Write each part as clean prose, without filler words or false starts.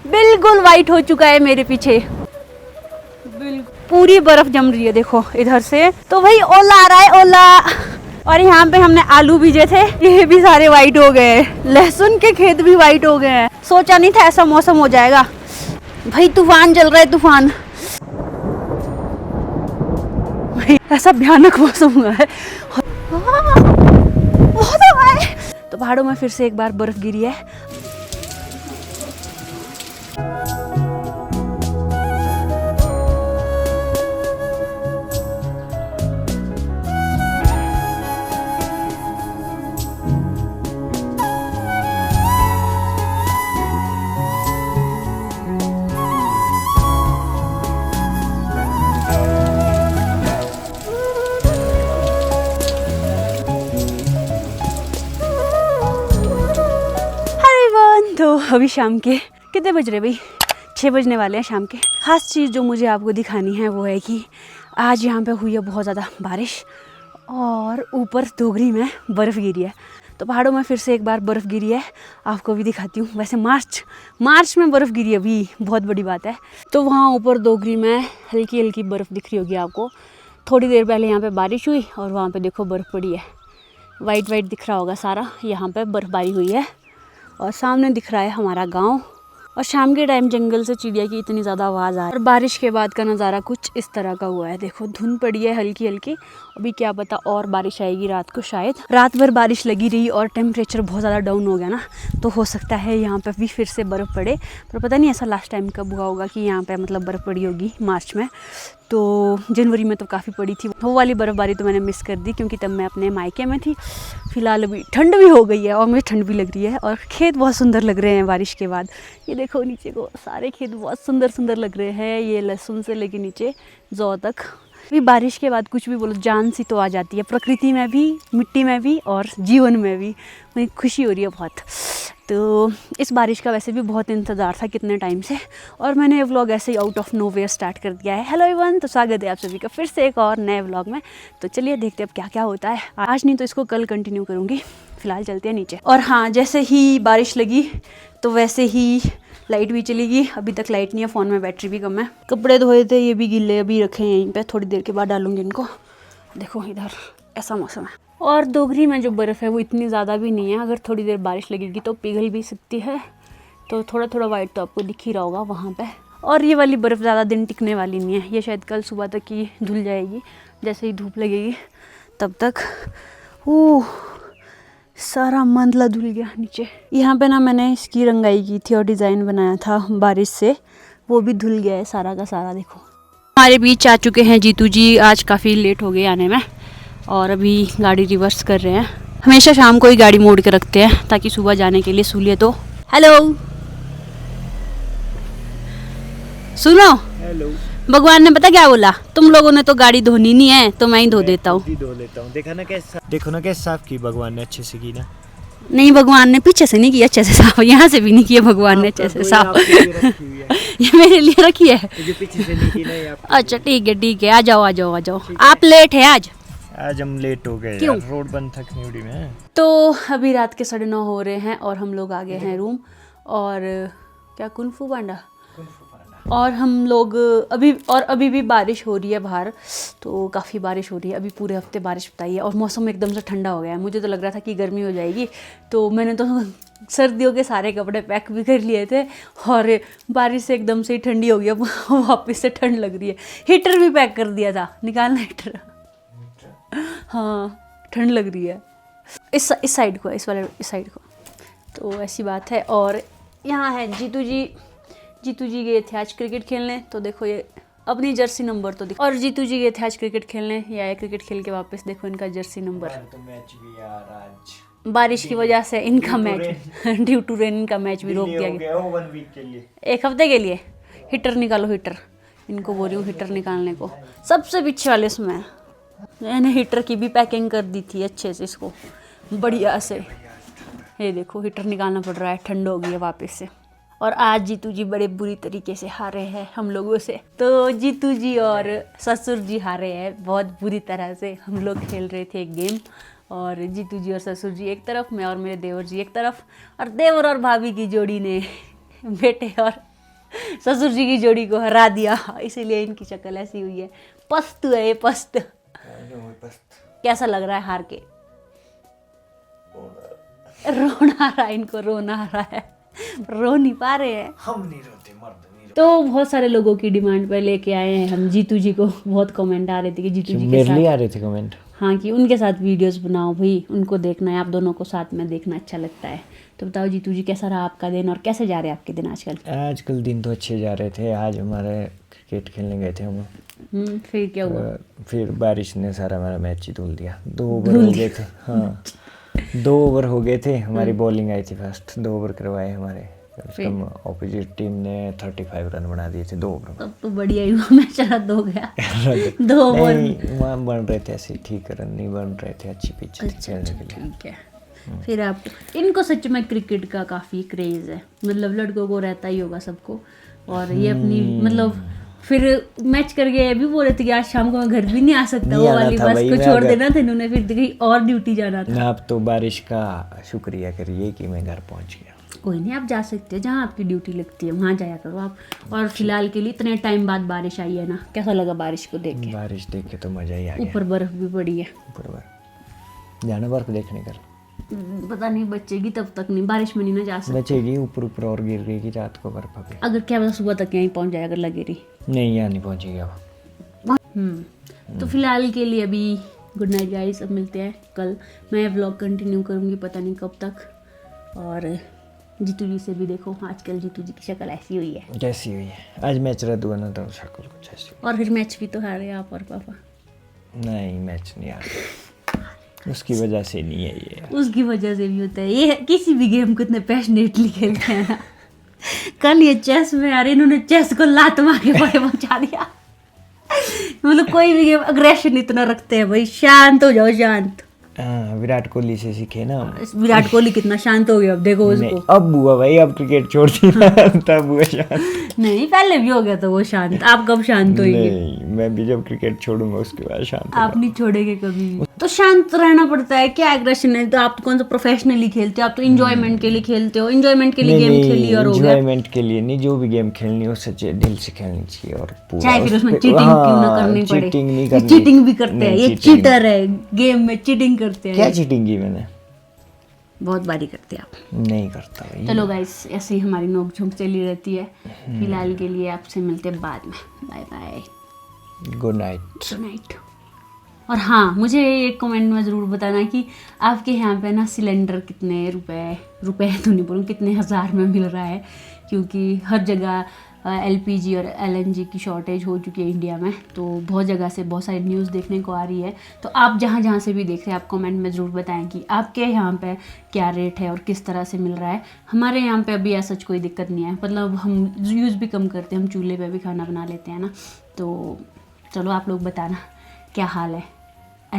बिल्कुल वाइट हो चुका है मेरे पीछे, बिल्कुल पूरी बर्फ जम रही है देखो इधर से। तो भाई ओला आ रहा है, ओला। और यहाँ पे हमने आलू बीजे थे, ये भी सारे वाइट हो गए। लहसुन के खेत भी वाइट हो गए हैं। सोचा नहीं था ऐसा मौसम हो जाएगा। भाई तूफान चल रहा है, तूफान। भाई ऐसा भयानक मौसम हुआ है, बहुत हवा है। तो पहाड़ों में फिर से एक बार बर्फ गिरी है। तो अभी शाम के कितने बज रहे भाई, 6 बजने वाले हैं शाम के। खास चीज़ जो मुझे आपको दिखानी है वो है कि आज यहाँ पे हुई है बहुत ज़्यादा बारिश और ऊपर दोगरी में बर्फ़ गिरी है। तो पहाड़ों में फिर से एक बार बर्फ़ गिरी है, आपको भी दिखाती हूँ। वैसे मार्च में बर्फ़ गिरी अभी, बहुत बड़ी बात है। तो वहाँ ऊपर दोगरी में हल्की हल्की बर्फ़ दिख रही होगी आपको। थोड़ी देर पहले यहाँ पर बारिश हुई और वहाँ पर देखो बर्फ़ पड़ी है, वाइट वाइट दिख रहा होगा सारा। यहाँ पर बर्फ़बारी हुई है और सामने दिख रहा है हमारा गांव। और शाम के टाइम जंगल से चिड़िया की इतनी ज़्यादा आवाज़ आ रही है। और बारिश के बाद का नज़ारा कुछ इस तरह का हुआ है, देखो धुंध पड़ी है हल्की हल्की। अभी क्या पता और बारिश आएगी रात को, शायद रात भर बारिश लगी रही और टेम्परेचर बहुत ज़्यादा डाउन हो गया ना, तो हो सकता है यहाँ पे भी फिर से बर्फ़ पड़े। पर पता नहीं ऐसा लास्ट टाइम कब हुआ होगा कि यहाँ पे मतलब बर्फ़ पड़ी होगी मार्च में। तो जनवरी में तो काफ़ी पड़ी थी वो वाली बर्फ़बारी, तो मैंने मिस कर दी क्योंकि तब मैं अपने मायके में थी। फिलहाल अभी ठंड भी हो गई है और मुझे ठंड भी लग रही है और खेत बहुत सुंदर लग रहे हैं बारिश के बाद। ये देखो नीचे को सारे खेत बहुत सुंदर सुंदर लग रहे हैं, ये लहसुन से लेके नीचे जौ तक। अभी बारिश के बाद कुछ भी बोलो जान सी तो आ जाती है, प्रकृति में भी, मिट्टी में भी और जीवन में भी। मुझे खुशी हो रही है बहुत। तो इस बारिश का वैसे भी बहुत इंतज़ार था कितने टाइम से, और मैंने ये व्लॉग ऐसे ही आउट ऑफ नोवेयर स्टार्ट कर दिया है। हेलो एवरीवन, तो स्वागत है आप सभी का फिर से एक और नए व्लॉग में। तो चलिए देखते हैं अब क्या क्या होता है। आज नहीं तो इसको कल कंटिन्यू करूँगी। फिलहाल चलते हैं नीचे। और हाँ, जैसे ही बारिश लगी तो वैसे ही लाइट भी चली गई। अभी तक लाइट नहीं है, फ़ोन में बैटरी भी कम है। कपड़े धोए थे ये भी गिले अभी रखे हैं यहीं पे, थोड़ी देर के बाद डालूंगी इनको। देखो इधर ऐसा मौसम है। और दोगरी में जो बर्फ़ है वो इतनी ज़्यादा भी नहीं है, अगर थोड़ी देर बारिश लगेगी तो पिघल भी सकती है। तो थोड़ा थोड़ा वाइट तो आपको दिख ही रहा होगा वहाँ पे। और ये वाली बर्फ़ ज़्यादा दिन टिकने वाली नहीं है, ये शायद कल सुबह तक ही धुल जाएगी। जैसे ही धूप लगेगी तब तक। ओह, सारा मंदला धुल गया नीचे। यहाँ पे ना मैंने इसकी रंगाई की थी और डिज़ाइन बनाया था बारिश से, वो भी धुल गया है सारा का सारा। देखो हमारे बीच आ चुके हैं जीतू जी। आज काफ़ी लेट हो गए आने में और अभी गाड़ी रिवर्स कर रहे हैं। हमेशा शाम को ही गाड़ी मोड़ के रखते हैं ताकि सुबह जाने के लिए सहूलियत हो। हेलो सुनो, हेलो। भगवान ने पता क्या बोला, तुम लोगों ने तो गाड़ी धोनी नहीं है तो मैं ही धो देता हूँ। धो लेता हूँ। देखो ना कैसे साफ की भगवान ने, अच्छे से की ना। नहीं, भगवान ने पीछे से नहीं किया अच्छे से साफ, यहाँ से भी नहीं किया भगवान ने अच्छे से साफ। ये मेरे लिए रखी है, पीछे से नहीं की ना। अच्छा ठीक है, आ जाओ आ जाओ आ जाओ। आप लेट है आज हम लेट हो गए। क्यों? रोड बंद था खनिउड़ी में। तो अभी रात के 9:30 हो रहे हैं और हम लोग आ गए हैं रूम। और क्या कुनफू पांडा, और हम लोग अभी भी बारिश हो रही है बाहर, तो काफ़ी बारिश हो रही है। अभी पूरे हफ्ते बारिश बताई है और मौसम एकदम से ठंडा हो गया है। मुझे तो लग रहा था कि गर्मी हो जाएगी, तो मैंने तो सर्दियों के सारे कपड़े पैक भी कर लिए थे और बारिश से एकदम से ही ठंडी हो गई। अब वापस से ठंड लग रही है। हीटर भी पैक कर दिया था, निकालना हीटर। हाँ ठंड लग रही है। इस साइड को, इस साइड को। तो ऐसी बात है। और यहाँ है जीतू जी गए थे आज क्रिकेट खेलने, तो देखो ये अपनी जर्सी नंबर तो दिखो। और जीतू जी गए थे आज क्रिकेट खेलने, ये आए क्रिकेट खेल के वापस, देखो इनका जर्सी नंबर। तो मैच भी यार आज बारिश की वजह से इनका मैच ड्यू टू रेन इनका मैच भी रोक दिया गया 1 वीक के लिए, 1 हफ्ते के लिए। हीटर निकालो, हीटर इनको बोल रही हूँ हीटर निकालने को। सबसे पीछे वाले उसमें मैंने हीटर की भी पैकिंग कर दी थी अच्छे से इसको, बढ़िया से। ये देखो हीटर निकालना पड़ रहा है, ठंड हो गई है वापस से। और आज जीतू जी बड़े बुरी तरीके से हारे हैं हम लोगों से। तो जीतू जी और ससुर जी हारे हैं बहुत बुरी तरह से। हम लोग खेल रहे थे एक गेम और जीतू जी और ससुर जी एक तरफ, मैं और मेरे देवर जी एक तरफ, और देवर और भाभी की जोड़ी ने बेटे और ससुर जी की जोड़ी को हरा दिया, इसीलिए इनकी शक्ल ऐसी हुई है। पस्त है ये, पस्त। कैसा लग रहा है हार के? रोना आ रहा है इनको, रोना आ रहा है, रो नहीं पा रहे हैं। हम नहीं रोते, मर्द नहीं रोते। तो बहुत सारे लोगों की डिमांड पर लेके आए हैं हम जीतू जी को। बहुत कमेंट आ रहे थे कि जीतू जी के मेरे लिए आ साथ, रहे थे कमेंट, हाँ, कि उनके साथ वीडियोस बनाओ भाई, उनको देखना है, आप दोनों को साथ में देखना अच्छा लगता है। तो बताओ जीतू जी, कैसा रहा आपका दिन और कैसे जा रहे हैं आपके दिन आजकल? आजकल दिन तो अच्छे जा रहे थे। आज हमारे क्रिकेट खेलने गए थे हम। फिर क्या हुआ? फिर बारिश ने सारा हमारा मैच ही धुल दिया। 2 ओवर हो गए थे। हाँ 2 ओवर हो गए थे। हमारी बॉलिंग आई थी फर्स्ट, 2 ओवर करवाए हमारे। ऑपोजिट टीम ने 35 रन बना दिए थे 2 ओवर में। तब तो बढ़िया ही हुआ, मैच रद्द हो गया। 2 ओवर वहाँ बन रहे थे ऐसे ठीक, रन नहीं बन रहे थे, अच्छी पिच थी खेलने के लिए। ठीक है। फिर आप, इनको सच में क्रिकेट का काफ़ी क्रेज़ है, मतलब लड़कों को रहता ही होगा सबको। और ये अपनी मतलब फिर मैच कर गए, अभी बोल रहे थे कि आज शाम को मैं घर भी नहीं आ सकता, वो वाली बस को छोड़ देना था इन्होंने, फिर कहीं और ड्यूटी जाना था। आप तो बारिश का शुक्रिया करिए कि मैं घर पहुंच गया। कोई नहीं, आप जा सकते हैं, जहाँ आपकी ड्यूटी लगती है वहाँ जाया करो आप। और फिलहाल के लिए इतने टाइम बाद बारिश आई है ना, कैसा लगा बारिश को देख के? बारिश देख के तो मजा ही आ गया। ऊपर बर्फ भी पड़ी है। ऊपर बर्फ, जाना बर्फ देखने कर। पता नहीं बचेगी तब तक नहीं, बारिश में नहीं ना जा सकते। बचेगी, ऊपर ऊपर और गिर गई कि रात को बर्फ अभी। अगर क्या पता सुबह तक यहीं पहुँच जाए अगर लगे रही। नहीं, यहाँ नहीं पहुँचेगी अब। तो फिलहाल के लिए अभी गुड नाइट गाइस, अब मिलते हैं कल। मैं व्लॉग कंटिन्यू करूँगी, पता नहीं कब तक। और जीतू जी से भी देखो, आजकल जीतू जी की शक्ल ऐसी हुई है। कैसी हुई है? आज मैच रद्द हुआ ना तो शक्ल कुछ ऐसी। और फिर मैच भी तो हारे आप और पापा। नहीं, मैच नहीं आ रहा, उसकी वजह से नहीं है ये। उसकी वजह से भी होता है ये, किसी भी गेम को इतने पैशनेटली खेलते हैं ना। कल ये चेस में यार, इन्होंने चेस को लात मार के परे पहुंचा दिया। मतलब कोई भी गेम अग्रेशन इतना रखते हैं भाई, शांत हो जाओ, शांत। हाँ, विराट कोहली से सीखे ना। विराट कोहली कितना शांत हो गया, अब देखो उसको। अब हुआ भाई, अब क्रिकेट छोड़ दी ना, तब हुआ शांत। नहीं, पहले भी हो गया था वो शांत, आप कब शांत होंगे? नहीं, मैं भी जब क्रिकेट छोड़ूंगा उसके बाद शांत आप नहीं छोड़ेंगे कभी भी। तो शांत रहना पड़ता है, क्या एग्रेशन है? तो आप तो कौन सा प्रोफेशनली खेलते हो, आप तो इंजॉयमेंट के लिए खेलते हो। इंजॉयमेंट के लिए गेम खेली और हो गया। एंजॉयमेंट के लिए नहीं, जो भी गेम खेलनी हो सच्चे दिल से खेलनी चाहिए। और पूरा चाहे फिर उसमें चीटिंग क्यों ना करनी पड़े। चीटिंग नहीं ये करनी। चीटिंग भी करते हैं, ये चीटर है, गेम में चीटिंग करते हैं। क्या चीटिंग की मैंने? बहुत बारी करते हैं आप। नहीं करता भाई। चलो गाइस, ऐसे ही हमारी नोक झोंक चली रहती है। फिलहाल के लिए आपसे मिलते हैं बाद में। Bye bye, good night. Good night. और हाँ, मुझे एक कमेंट में ज़रूर बताना कि आपके यहाँ पे ना सिलेंडर कितने रुपए तो नहीं बोलूँ, कितने हज़ार में मिल रहा है, क्योंकि हर जगह LPG और LNG की शॉर्टेज हो चुकी है इंडिया में। तो बहुत जगह से बहुत सारी न्यूज़ देखने को आ रही है। तो आप जहाँ जहाँ से भी देख रहे हैं, आप कमेंट में ज़रूर बताएं कि आपके यहाँ पे क्या रेट है और किस तरह से मिल रहा है। हमारे यहाँ पे अभी ऐसा कोई दिक्कत नहीं है, मतलब हम यूज़ भी कम करते हैं, हम चूल्हे पे भी खाना बना लेते हैं ना। तो चलो आप लोग बताना क्या हाल है।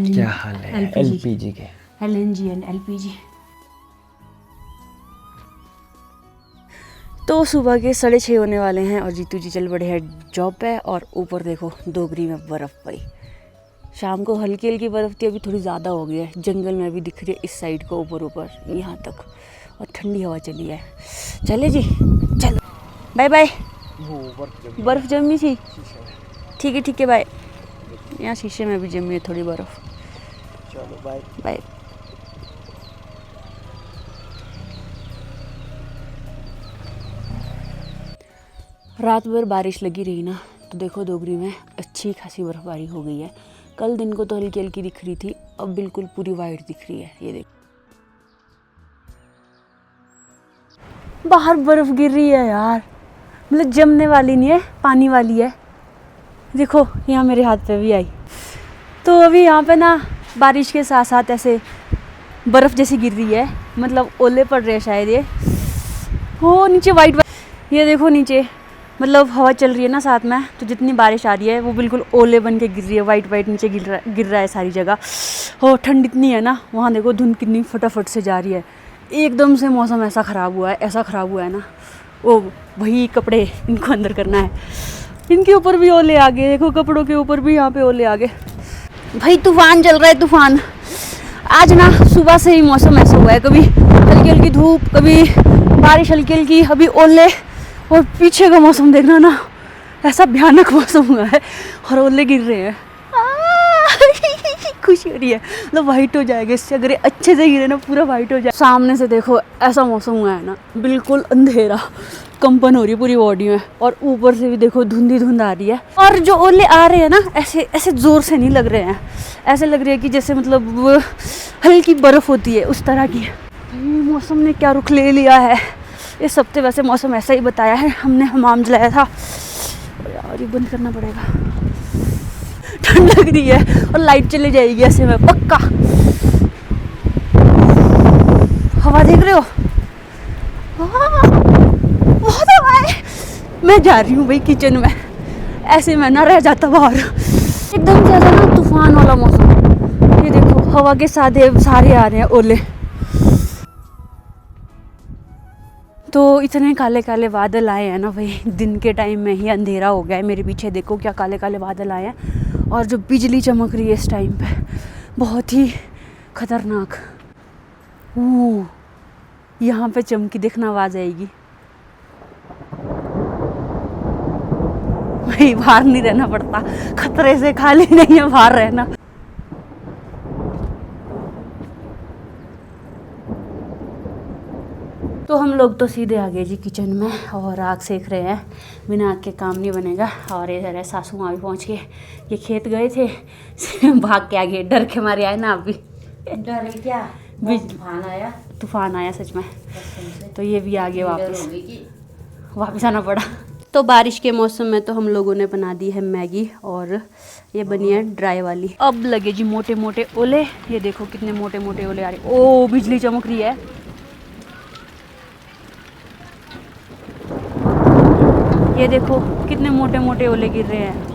क्या हाल है LPG के? LNG and LPG। तो सुबह के 6:30 होने वाले हैं और जीतू जी चल पड़े हैं जॉब पे। और ऊपर देखो डोगरी में बर्फ़ पड़ी। शाम को हल्की हल्की बर्फ़ थी, अभी थोड़ी ज़्यादा हो गई है। जंगल में भी दिख रही है इस साइड को, ऊपर यहाँ तक। और ठंडी हवा चली है। चले जी, चलो बाय बाय। बर्फ़ जमी थी, ठीक है बाय। यहाँ शीशे में भी जमी है थोड़ी बर्फ़। चलो बाय बाय। रात भर बारिश लगी रही ना, तो देखो डोगरी में अच्छी खासी बर्फबारी हो गई है। कल दिन को तो हल्की हल्की दिख रही थी, अब बिल्कुल पूरी वाइट दिख रही है। ये देखो बाहर बर्फ गिर रही है यार, मतलब जमने वाली नहीं है, पानी वाली है। देखो यहाँ मेरे हाथ पे भी आई। तो अभी यहाँ पे ना बारिश के साथ साथ ऐसे बर्फ़ जैसी गिर रही है, मतलब ओले पड़ रहे हैं शायद। ये हो नीचे वाइट, ये देखो नीचे, मतलब हवा चल रही है ना साथ में, तो जितनी बारिश आ रही है वो बिल्कुल ओले बन के गिर रही है। वाइट नीचे गिर रहा है सारी जगह। हो ठंड इतनी है ना, वहाँ देखो धुंध कितनी फटाफट से जा रही है। एकदम से मौसम ऐसा ख़राब हुआ है ना। ओ भाई, कपड़े इनको अंदर करना है। इनके ऊपर भी ओले आ गए, देखो कपड़ों के ऊपर भी यहाँ पे ओले आ गए। भाई तूफान चल रहा है, तूफान। आज ना सुबह से ही मौसम ऐसा हुआ है, कभी हल्की हल्की धूप, कभी बारिश हल्की हल्की, अभी ओले और पीछे का मौसम देखना ना, ऐसा भयानक मौसम हुआ है और ओले गिर रहे हैं। खुशी हो रही है, मतलब वाइट हो जाएगा इससे, अगर ये अच्छे से गिरे ना पूरा वाइट हो जाए। सामने से देखो ऐसा मौसम हुआ है ना, बिल्कुल अंधेरा, कंपन हो रही है पूरी बॉडी में, और ऊपर से भी देखो धुंधी धुंध आ रही है। और जो ओले आ रहे हैं ना, ऐसे ऐसे जोर से नहीं लग रहे हैं, ऐसे लग रही है कि जैसे मतलब हल्की बर्फ होती है उस तरह की। मौसम ने क्या रुख ले लिया है इस हफ्ते। वैसे मौसम ऐसा ही बताया है, हमने हमाम जलाया था। यार ये बंद करना पड़ेगा, ठंड लग रही है और लाइट चली जाएगी ऐसे में पक्का। हवा देख रहे हो, बहुत हवा है। मैं जा रही हूँ भाई किचन में, ऐसे में ना रह जाता बाहर। एकदम ज्यादा ना तूफान वाला मौसम, ये देखो हवा के सारे आ रहे हैं ओले। तो इतने काले काले बादल आए हैं ना भाई, दिन के टाइम में ही अंधेरा हो गया है। मेरे पीछे देखो क्या काले काले बादल आए हैं, और जो बिजली चमक रही है इस टाइम पे, बहुत ही खतरनाक। यहाँ पे चमकी देखना आवाज आएगी भाई, बाहर नहीं रहना पड़ता, खतरे से खाली नहीं है बाहर रहना। तो हम लोग तो सीधे आ गए जी किचन में और आग सेक रहे हैं, बिना आग के काम नहीं बनेगा। और इधर है सासू माँ भी पहुँच गए, ये खेत गए थे भाग के आ गए, डर के मारे आए ना। अभी डर क्या, तूफान आया सच में, तो ये भी आ गए वापस आना पड़ा। तो बारिश के मौसम में तो हम लोगों ने बना दी है मैगी, और ये बनी है ड्राई वाली। अब लगे जी मोटे मोटे ओले, ये देखो कितने मोटे मोटे ओले आ रहे। ओ बिजली चमक रही है, ये देखो कितने मोटे मोटे ओले गिर रहे हैं।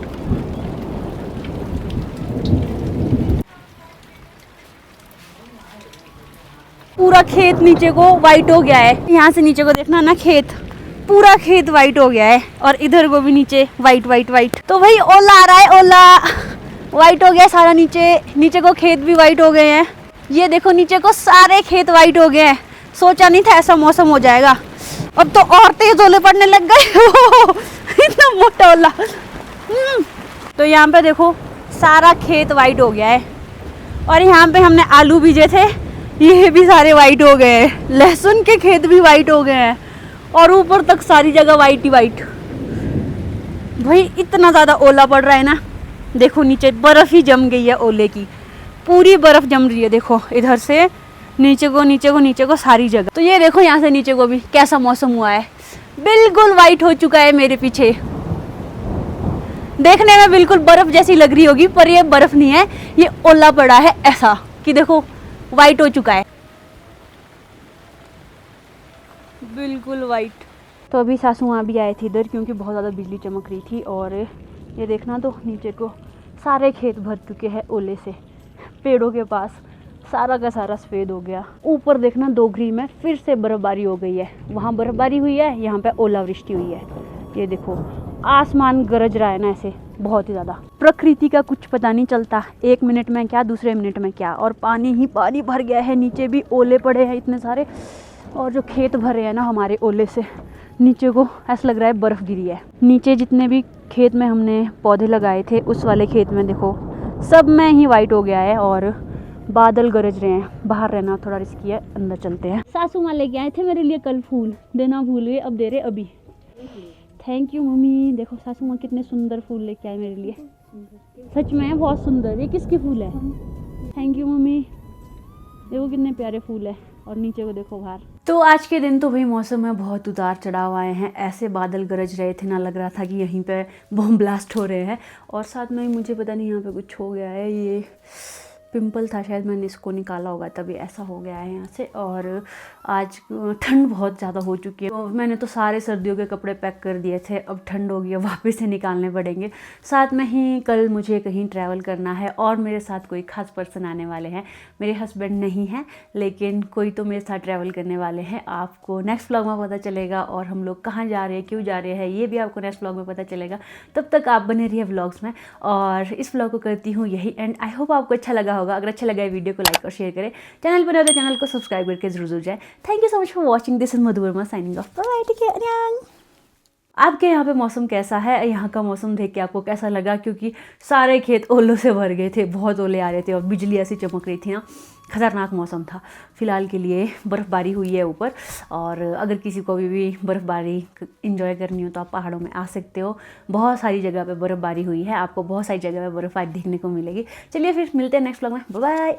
पूरा खेत नीचे को वाइट हो गया है, यहाँ से नीचे को देखना ना, खेत पूरा खेत वाइट हो गया है, और इधर को भी नीचे वाइट वाइट वाइट। तो भाई ओला आ रहा है, ओला वाइट हो गया सारा, नीचे को खेत भी वाइट हो गए हैं। ये देखो नीचे को सारे खेत वाइट हो गए हैं। सोचा नहीं था ऐसा मौसम हो जाएगा, अब तो और तेज ओले पड़ने लग गए इतना मोटा ओला। तो यहाँ पे देखो सारा खेत वाइट हो गया है, और यहाँ पे हमने आलू बीजे थे, ये भी सारे वाइट हो गए हैं। लहसुन के खेत भी वाइट हो गए हैं, और ऊपर तक सारी जगह वाइट ही वाइट। भाई इतना ज़्यादा ओला पड़ रहा है ना, देखो नीचे बर्फ़ ही जम गई है ओले की, पूरी बर्फ़ जम रही है। देखो इधर से नीचे को सारी जगह। तो ये देखो यहाँ से नीचे को भी कैसा मौसम हुआ है, बिल्कुल वाइट हो चुका है। मेरे पीछे देखने में बिल्कुल बर्फ़ जैसी लग रही होगी, पर ये बर्फ़ नहीं है, ये ओला पड़ा है ऐसा कि देखो वाइट हो चुका है, बिल्कुल वाइट। तो अभी सासू माँ भी आए थे इधर, क्योंकि बहुत ज़्यादा बिजली चमक रही थी। और ये देखना तो नीचे को सारे खेत भर चुके हैं ओले से, पेड़ों के पास सारा का सारा सफ़ेद हो गया। ऊपर देखना दोगरी में फिर से बर्फबारी हो गई है, वहाँ बर्फबारी हुई है, यहाँ पे ओलावृष्टि हुई है। ये देखो आसमान गरज रहा है ना ऐसे, बहुत ही ज़्यादा। प्रकृति का कुछ पता नहीं चलता, एक मिनट में क्या, दूसरे मिनट में क्या। और पानी ही पानी भर गया है, नीचे भी ओले पड़े हैं इतने सारे, और जो खेत भरे हैं ना हमारे ओले से, नीचे को ऐसा लग रहा है बर्फ़ गिरी है। नीचे जितने भी खेत में हमने पौधे लगाए थे, उस वाले खेत में देखो सब में ही वाइट हो गया है, और बादल गरज रहे हैं। बाहर रहना थोड़ा रिस्की है, अंदर चलते हैं। सासू माँ लेके आए थे मेरे लिए कल फूल, देना भूल गए, अब दे रहे अभी। Thank you mummy. देखो सासू माँ कितने सुंदर फूल लेके आए मेरे लिए, सच में बहुत सुंदर। ये किसके फूल है? Thank you mummy. देखो कितने प्यारे फूल है, और नीचे को देखो बाहर। तो आज के दिन तो भाई मौसम में बहुत उतार चढ़ाव आए हैं, ऐसे बादल गरज रहे थे ना, लग रहा था कि यहीं पे बम ब्लास्ट हो रहे हैं। और साथ में मुझे पता नहीं यहाँ पे कुछ हो गया है, ये पिंपल था शायद, मैंने इसको निकाला होगा तभी ऐसा हो गया है यहाँ से। और आज ठंड बहुत ज़्यादा हो चुकी है, तो मैंने तो सारे सर्दियों के कपड़े पैक कर दिए थे, अब ठंड हो गई है, वापस से निकालने पड़ेंगे। साथ में ही कल मुझे कहीं ट्रैवल करना है, और मेरे साथ कोई ख़ास पर्सन आने वाले हैं। मेरे हस्बैंड नहीं हैं, लेकिन कोई तो मेरे साथ ट्रैवल करने वाले हैं। आपको नेक्स्ट व्लॉग में पता चलेगा, और हम लोग कहाँ जा रहे हैं, क्यों जा रहे हैं, ये भी आपको नेक्स्ट व्लॉग में पता चलेगा। तब तक आप बने रहिए व्लॉग्स में, और इस व्लॉग को करती हूँ यही एंड। आई होप आपको अच्छा लगा होगा। अगर अच्छा लगा है वीडियो को लाइक और शेयर करें, चैनल पर नए तो चैनल को सब्सक्राइब करके जरूर जाए। Thank you so much for watching, this is Madhu Verma signing off, bye bye, take care. आपके यहाँ पे मौसम कैसा है, यहाँ का मौसम देख के आपको कैसा लगा? क्योंकि सारे खेत ओलों से भर गए थे, बहुत ओले आ रहे थे और बिजली ऐसी चमक रही थी ना, खतरनाक मौसम था। फ़िलहाल के लिए बर्फ़बारी हुई है ऊपर, और अगर किसी को भी बर्फ़बारी इंजॉय करनी हो तो आप पहाड़ों में आ सकते हो। बहुत सारी जगह पे बर्फ़बारी हुई है, आपको बहुत सारी जगह पे बर्फ़बारी देखने को मिलेगी। चलिए फिर मिलते हैं नेक्स्ट व्लॉग में, बाय बाय।